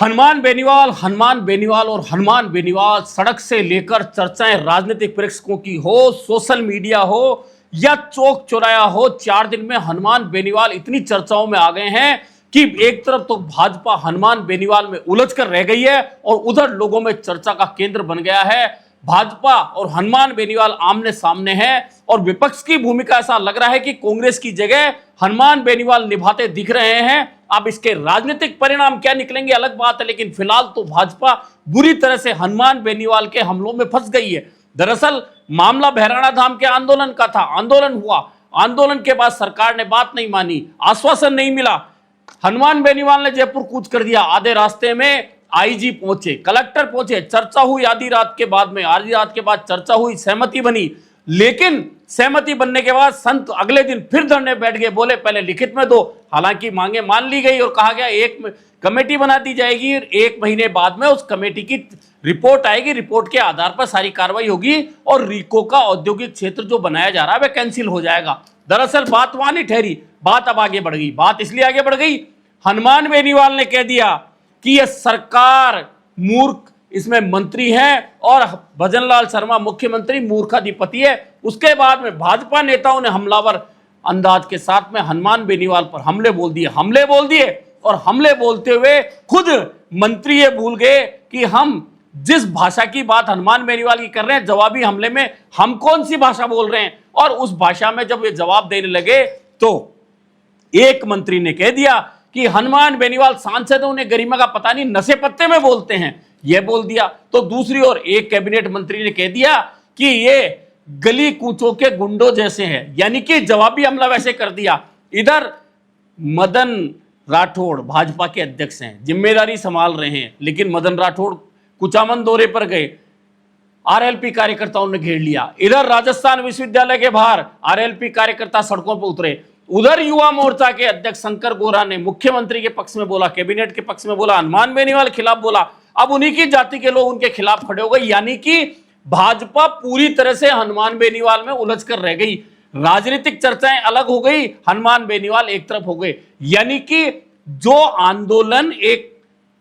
हनुमान बेनीवाल और हनुमान बेनीवाल सड़क से लेकर चर्चाएं राजनीतिक प्रेक्षकों की हो, सोशल मीडिया हो या चौक चौराया हो, 4 दिन में हनुमान बेनीवाल इतनी चर्चाओं में आ गए हैं कि एक तरफ तो भाजपा हनुमान बेनीवाल में उलझ कर रह गई है और उधर लोगों में चर्चा का केंद्र बन गया है। भाजपा और हनुमान बेनीवाल आमने सामने हैं और विपक्ष की भूमिका ऐसा लग रहा है कि कांग्रेस की जगह हनुमान बेनीवाल निभाते दिख रहे हैं। अब इसके राजनीतिक परिणाम क्या निकलेंगे अलग बात है, लेकिन फिलहाल तो भाजपा बुरी तरह से हनुमान बेनीवाल के हमलों में फंस गई है। दरअसल मामला भैराणा धाम के आंदोलन का था। आंदोलन हुआ, आंदोलन के बाद सरकार ने बात नहीं मानी, आश्वासन नहीं मिला। हनुमान बेनीवाल ने जयपुर कूच कर दिया। आधे रास्ते में आईजी पहुंचे, कलेक्टर पहुंचे, चर्चा हुई आधी रात के बाद में, आधी रात के बाद चर्चा हुई, सहमति बनी। लेकिन सहमति बनने के बाद संत अगले दिन फिर धरने बैठ गए, बोले पहले लिखित में दो। हालांकि मांगे मान ली गई और कहा गया एक कमेटी बना दी जाएगी, 1 महीने बाद में उस कमेटी की रिपोर्ट आएगी, रिपोर्ट के आधार पर सारी कार्रवाई होगी और रीको का औद्योगिक क्षेत्र जो बनाया जा रहा है वह कैंसिल हो जाएगा। दरअसल बात वहां नहीं ठहरी, बात अब आगे बढ़ गई। बात इसलिए आगे बढ़ गई, हनुमान बेनीवाल ने कह दिया कि यह सरकार मूर्ख, इसमें मंत्री हैं और भजनलाल शर्मा मुख्यमंत्री मूर्खाधिपति है। उसके बाद में भाजपा नेताओं ने हमलावर अंदाज के साथ में हनुमान बेनीवाल पर हमले बोल दिए और हमले बोलते हुए खुद मंत्री ये भूल गए कि हम जिस भाषा की बात हनुमान बेनीवाल की कर रहे हैं, जवाबी हमले में हम कौन सी भाषा बोल रहे हैं। और उस भाषा में जब ये जवाब देने लगे तो एक मंत्री ने कह दिया कि हनुमान बेनीवाल सांसद, उन्हें गरिमा का पता नहीं, नशे पत्ते में बोलते हैं, यह बोल दिया। तो दूसरी ओर एक कैबिनेट मंत्री ने कह दिया कि ये गली कूचों के गुंडों जैसे हैं, यानी कि जवाबी हमला वैसे कर दिया। इधर मदन राठौड़ भाजपा के अध्यक्ष हैं, जिम्मेदारी संभाल रहे हैं, लेकिन मदन राठौड़ कुचामन दौरे पर गए, आरएलपी कार्यकर्ताओं ने घेर लिया। इधर राजस्थान विश्वविद्यालय के बाहर आरएलपी कार्यकर्ता सड़कों पर उतरे। उधर युवा मोर्चा के अध्यक्ष शंकर गोरा ने मुख्यमंत्री के पक्ष में बोला, कैबिनेट के पक्ष में बोला, हनुमान बेनीवाल के खिलाफ बोला। अब उन्हीं की जाति के लोग उनके खिलाफ खड़े हो गए, यानी कि भाजपा पूरी तरह से हनुमान बेनीवाल में उलझ कर रह गई। राजनीतिक चर्चाएं अलग हो गई, हनुमान बेनीवाल एक तरफ हो गए। यानी कि जो आंदोलन एक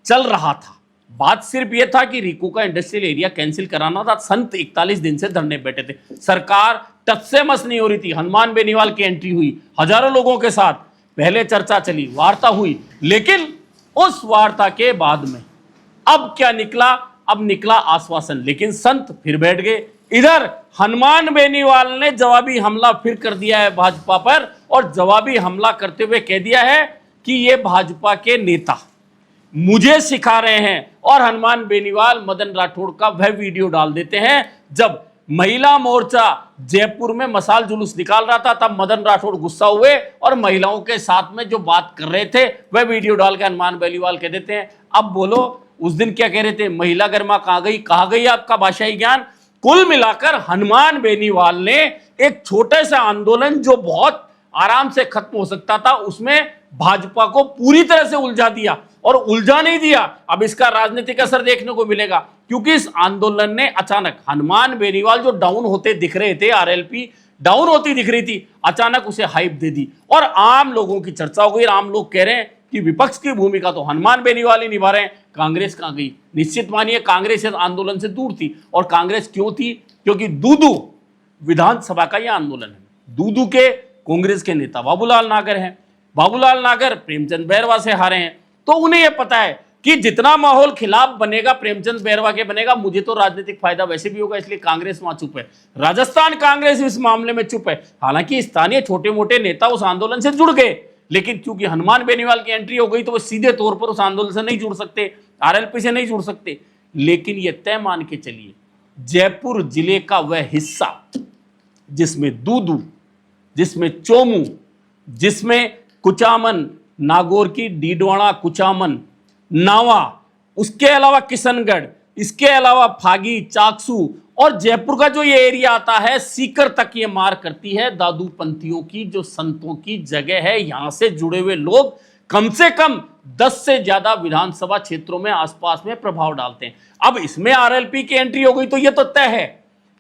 चल रहा था, बात सिर्फ यह था कि रीको का इंडस्ट्रियल एरिया कैंसिल कराना था। संत 41 दिन से धरने बैठे थे, सरकार टच से मस नहीं हो रही थी। हनुमान बेनीवाल की एंट्री हुई, हजारों लोगों के साथ पहले चर्चा चली, वार्ता हुई, लेकिन उस वार्ता के बाद में अब क्या निकला? अब निकला आश्वासन, लेकिन संत फिर बैठ गए। इधर हनुमान बेनीवाल ने जवाबी हमला फिर कर दिया है भाजपा पर और जवाबी हमला करते हुए कह दिया है कि ये भाजपा के नेता मुझे सिखा रहे हैं। और हनुमान बेनीवाल मदन राठौड़ का वह वीडियो डाल देते हैं जब महिला मोर्चा जयपुर में मसाल जुलूस निकाल रहा था, तब मदन राठौड़ गुस्सा हुए और महिलाओं के साथ में जो बात कर रहे थे वह वीडियो डाल के हनुमान बेनीवाल कह देते हैं, अब बोलो उस दिन क्या कह रहे थे, महिला गरिमा कहाँ गई आपका भाषाई ज्ञान। कुल मिलाकर हनुमान बेनीवाल ने एक छोटे से आंदोलन जो बहुत आराम से खत्म हो सकता था, उसमें भाजपा को पूरी तरह से उलझा दिया और उलझा नहीं दिया। अब इसका राजनीतिक असर देखने को मिलेगा, क्योंकि इस आंदोलन ने अचानक हनुमान बेनीवाल जो डाउन होते दिख रहे थे, आरएलपी डाउन होती दिख रही थी, अचानक उसे हाइप दे दी और आम लोगों की चर्चा हो गई। आम लोग कह रहे हैं कि विपक्ष की भूमिका तो हनुमान बेनीवाल ही निभा रहे हैं, कांग्रेस कहां गई? निश्चित मानिए कांग्रेस इस आंदोलन से दूर थी। और कांग्रेस क्यों थी? क्योंकि दूदू विधानसभा का यह आंदोलन है। दूदू के कांग्रेस के नेता बाबूलाल नागर हैं। बाबूलाल नागर प्रेमचंद बैरवा से हारे हैं, तो उन्हें यह पता है कि जितना माहौल खिलाफ बनेगा प्रेमचंद बैरवा के बनेगा, मुझे तो राजनीतिक फायदा वैसे भी होगा, इसलिए कांग्रेस वहां चुप है। राजस्थान कांग्रेस इस मामले में चुप है। हालांकि स्थानीय छोटे मोटे नेता उस आंदोलन से जुड़ गए, लेकिन क्योंकि हनुमान बेनीवाल की एंट्री हो गई तो वो सीधे तौर पर उस आंदोलन से नहीं जुड़ सकते, आरएलपी से नहीं जुड़ सकते। लेकिन ये तय मान के चलिए, जयपुर जिले का वह हिस्सा जिसमें दूदू, जिसमें चोमू, जिसमें कुचामन, नागौर की डीडवाना, कुचामन, नावा, उसके अलावा किशनगढ़, इसके अलावा फागी, चाकसू और जयपुर का जो ये एरिया आता है सीकर तक, ये मार करती है दादू पंथियों की, जो संतों की जगह है। यहां से जुड़े हुए लोग कम से कम 10 से ज्यादा विधानसभा क्षेत्रों में आसपास में प्रभाव डालते हैं। अब इसमें आरएलपी की एंट्री हो गई तो ये तो तय है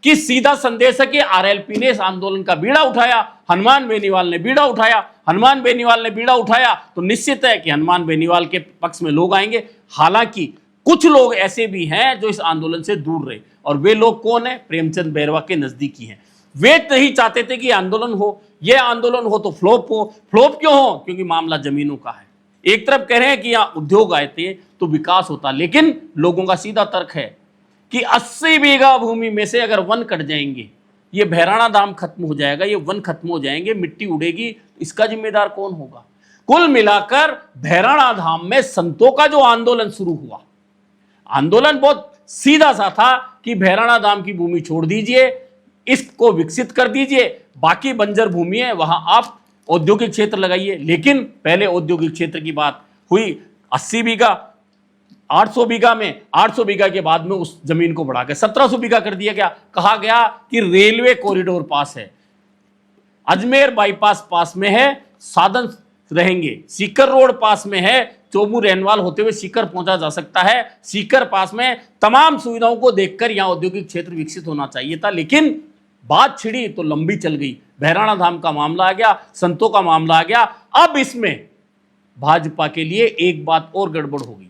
कि सीधा संदेश है कि आरएलपी ने इस आंदोलन का बीड़ा उठाया, हनुमान बेनीवाल ने बीड़ा उठाया, हनुमान बेनीवाल ने बीड़ा उठाया, तो निश्चित है कि हनुमान बेनीवाल के पक्ष में लोग आएंगे। हालांकि कुछ लोग ऐसे भी हैं जो इस आंदोलन से दूर रहे, और वे लोग कौन है? प्रेमचंद बैरवा के नजदीकी हैं। वे नहीं चाहते थे कि आंदोलन हो, यह आंदोलन हो तो फ्लॉप हो। फ्लॉप क्यों हो? क्योंकि मामला जमीनों का है। एक तरफ कह रहे हैं कि यहां उद्योग आए थे तो विकास होता, लेकिन लोगों का सीधा तर्क है कि 80 बीघा भूमि में से अगर वन कट जाएंगे, ये भैराणा धाम खत्म हो जाएगा, ये वन खत्म हो जाएंगे, मिट्टी उड़ेगी, इसका जिम्मेदार कौन होगा? कुल मिलाकर भैराणा धाम में संतों का जो आंदोलन शुरू हुआ, आंदोलन बहुत सीधा सा था कि भैराणा धाम की भूमि छोड़ दीजिए, इसको विकसित कर दीजिए, बाकी बंजर भूमि है वहां आप औद्योगिक क्षेत्र लगाइए। लेकिन पहले औद्योगिक क्षेत्र की बात हुई 80 बीघा, 800 बीघा में, 800 बीघा के बाद में उस जमीन को बढ़ाकर 1700 बीघा कर दिया गया। कहा गया कि रेलवे कॉरिडोर पास है, अजमेर बाईपास पास में है, साधन रहेंगे, सीकर रोड पास में है, चोमू रेनवाल होते हुए सीकर पहुंचा जा सकता है, सीकर पास में, तमाम सुविधाओं को देखकर यहां औद्योगिक क्षेत्र विकसित होना चाहिए था। लेकिन बात छिड़ी तो लंबी चल गई, भैराणा धाम का मामला आ गया, संतों का मामला आ गया। अब इसमें भाजपा के लिए एक बात और गड़बड़ होगी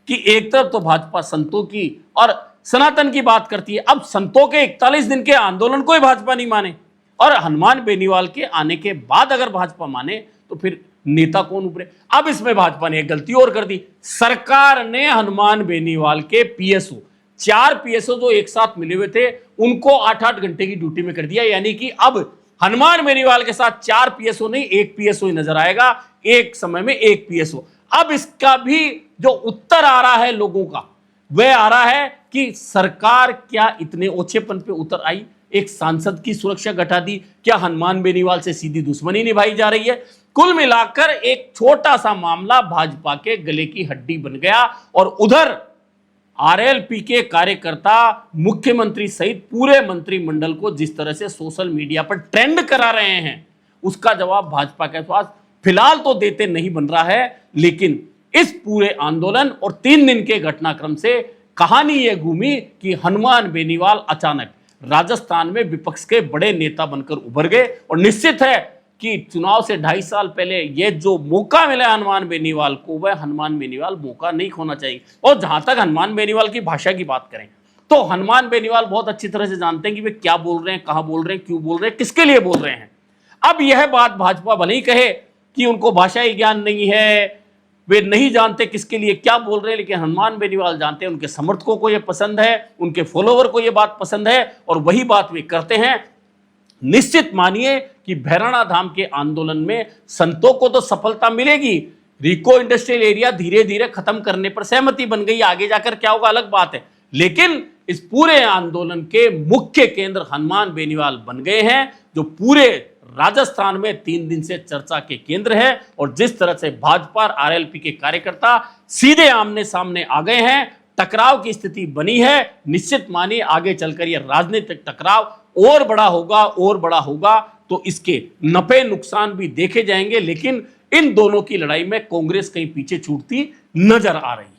कि एक तरफ तो भाजपा संतों की और सनातन की बात करती है, अब संतों के 41 दिन के आंदोलन को ही भाजपा नहीं माने, और हनुमान बेनीवाल के आने के बाद अगर भाजपा माने तो फिर नेता कौन उभरे? अब इसमें भाजपा ने एक गलती और कर दी। सरकार ने हनुमान बेनीवाल के पीएसओ, 4 पीएसओ जो एक साथ मिले हुए थे, उनको 8-8 घंटे की ड्यूटी में कर दिया। यानी कि अब हनुमान बेनीवाल के साथ 4 पीएसओ नहीं, 1 पीएसओ ही नजर आएगा, एक समय में 1 पीएसओ। अब इसका भी जो उत्तर आ रहा है लोगों का, वह आ रहा है कि सरकार क्या इतने ओछेपन पे उतर आई? एक सांसद की सुरक्षा घटा दी, क्या हनुमान बेनीवाल से सीधी दुश्मनी निभाई जा रही है? कुल मिलाकर एक छोटा सा मामला भाजपा के गले की हड्डी बन गया, और उधर आरएलपी के कार्यकर्ता मुख्यमंत्री सहित पूरे मंत्रिमंडल को जिस तरह से सोशल मीडिया पर ट्रेंड करा रहे हैं, उसका जवाब भाजपा के पास फिलहाल तो देते नहीं बन रहा है। लेकिन इस पूरे आंदोलन और 3 दिन के घटनाक्रम से कहानी यह घूमी कि हनुमान बेनीवाल अचानक राजस्थान में विपक्ष के बड़े नेता बनकर उभर गए। और निश्चित है कि चुनाव से 2.5 साल पहले यह जो मौका मिला हनुमान बेनीवाल को, वह हनुमान बेनीवाल मौका नहीं खोना चाहिए। और जहां तक हनुमान बेनीवाल की भाषा की बात करें तो हनुमान बेनीवाल बहुत अच्छी तरह से जानते हैं कि वे क्या बोल रहे हैं, कहां बोल रहे हैं, क्यों बोल रहे हैं, किसके लिए बोल रहे हैं। अब यह बात भाजपा भले ही कहे कि उनको भाषाई ज्ञान नहीं है, वे नहीं जानते किसके लिए क्या बोल रहे हैं, लेकिन हनुमान बेनीवाल जानते हैं, उनके समर्थकों को यह पसंद है, उनके फॉलोवर को यह बात पसंद है, और वही बात वे करते हैं। निश्चित मानिए कि भैराणा धाम के आंदोलन में संतों को तो सफलता मिलेगी, रिको इंडस्ट्रियल एरिया धीरे धीरे खत्म करने पर सहमति बन गई, आगे जाकर क्या होगा अलग बात है। लेकिन इस पूरे आंदोलन के मुख्य केंद्र हनुमान बेनीवाल बन गए हैं, जो पूरे राजस्थान में 3 दिन से चर्चा के केंद्र है। और जिस तरह से भाजपा और आरएलपी के कार्यकर्ता सीधे आमने सामने आ गए हैं, टकराव की स्थिति बनी है, निश्चित मानिए आगे चलकर यह राजनीतिक टकराव और बड़ा होगा, और बड़ा होगा, तो इसके नफे नुकसान भी देखे जाएंगे। लेकिन इन दोनों की लड़ाई में कांग्रेस कहीं पीछे छूटती नजर आ रही है।